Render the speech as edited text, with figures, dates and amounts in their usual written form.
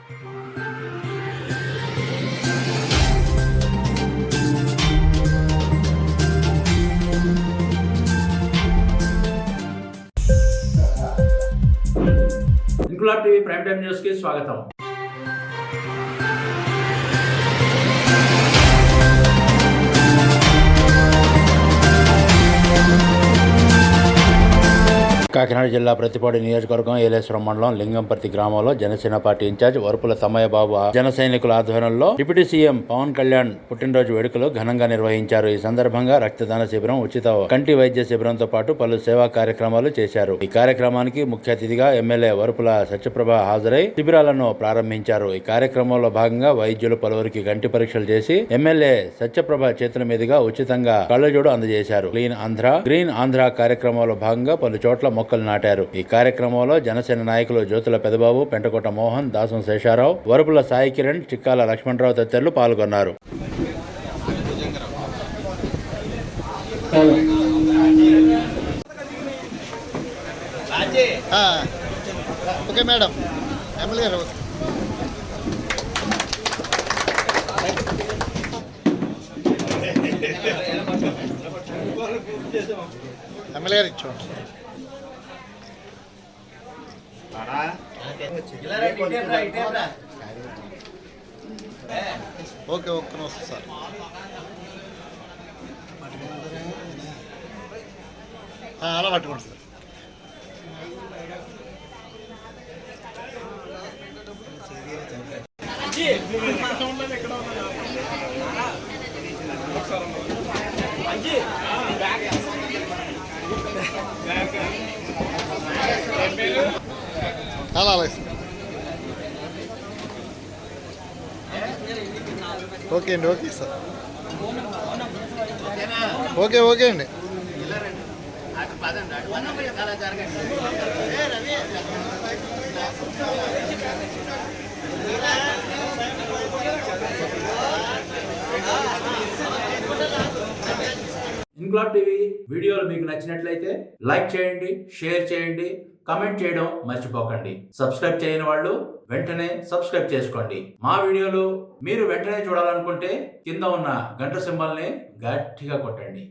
Inquilab TV prime time news కి స్వాగతం. కాకినాడ జిల్లా ప్రతిపాడు నియోజకవర్గం ఏలేశ్వరం మండలం లింగంపర్తి గ్రామంలో జనసేన పార్టీ ఇన్ఛార్జ్ వరుపుల తమ్మయ్య బాబు జన సైనికుల ఆధ్వర్యంలో డిప్యూటీ సీఎం పవన్ కళ్యాణ్ పుట్టినరోజు వేడుకలు ఘనంగా నిర్వహించారు. ఈ సందర్భంగా రక్తదాన శిబిరం, ఉచిత కంటి వైద్య శిబిరంతో పాటు పలు సేవా కార్యక్రమాలు చేశారు. ఈ కార్యక్రమానికి ముఖ్య అతిథిగా ఎమ్మెల్యే వరుపుల సత్యప్రభ హాజరై శిబిరాలను ప్రారంభించారు. ఈ కార్యక్రమంలో భాగంగా వైద్యులు పలువురికి కంటి పరీక్షలు చేసి ఎమ్మెల్యే సత్యప్రభ చేతుల మీదుగా ఉచితంగా కళ్ళజోడు అందజేశారు. గ్రీన్ ఆంధ్ర కార్యక్రమంలో భాగంగా పలు చోట్ల మొక్కలు నాటారు. ఈ కార్యక్రమంలో జనసేన నాయకులు జ్యోతుల పెదబాబు, పెంటకోట మోహన్, దాసం శేషారావు, వరుపుల సాయి కిరణ్, చిక్కాల లక్ష్మణరావు తదితరులు పాల్గొన్నారు. ఓకే మేడం, ఎమ్మెల్యే గారు ఇచ్చాడు. ఓకే ఒక్క నిమిషం సార్. అలా పట్టుకోండి సార్. అలా ఓకే అండి, ఓకే సార్, ఓకే అండి. ఇంక్లాబ్ టీవీ వీడియోలు మీకు నచ్చినట్లయితే లైక్ చేయండి, షేర్ చేయండి, కామెంట్ చేయడం మర్చిపోకండి. సబ్స్క్రైబ్ చేయని వాళ్ళు వెంటనే సబ్స్క్రైబ్ చేసుకోండి. మా వీడియోలు మీరు వెంటనే చూడాలనుకుంటే కింద ఉన్న గంట సింబల్ని గట్టిగా కొట్టండి.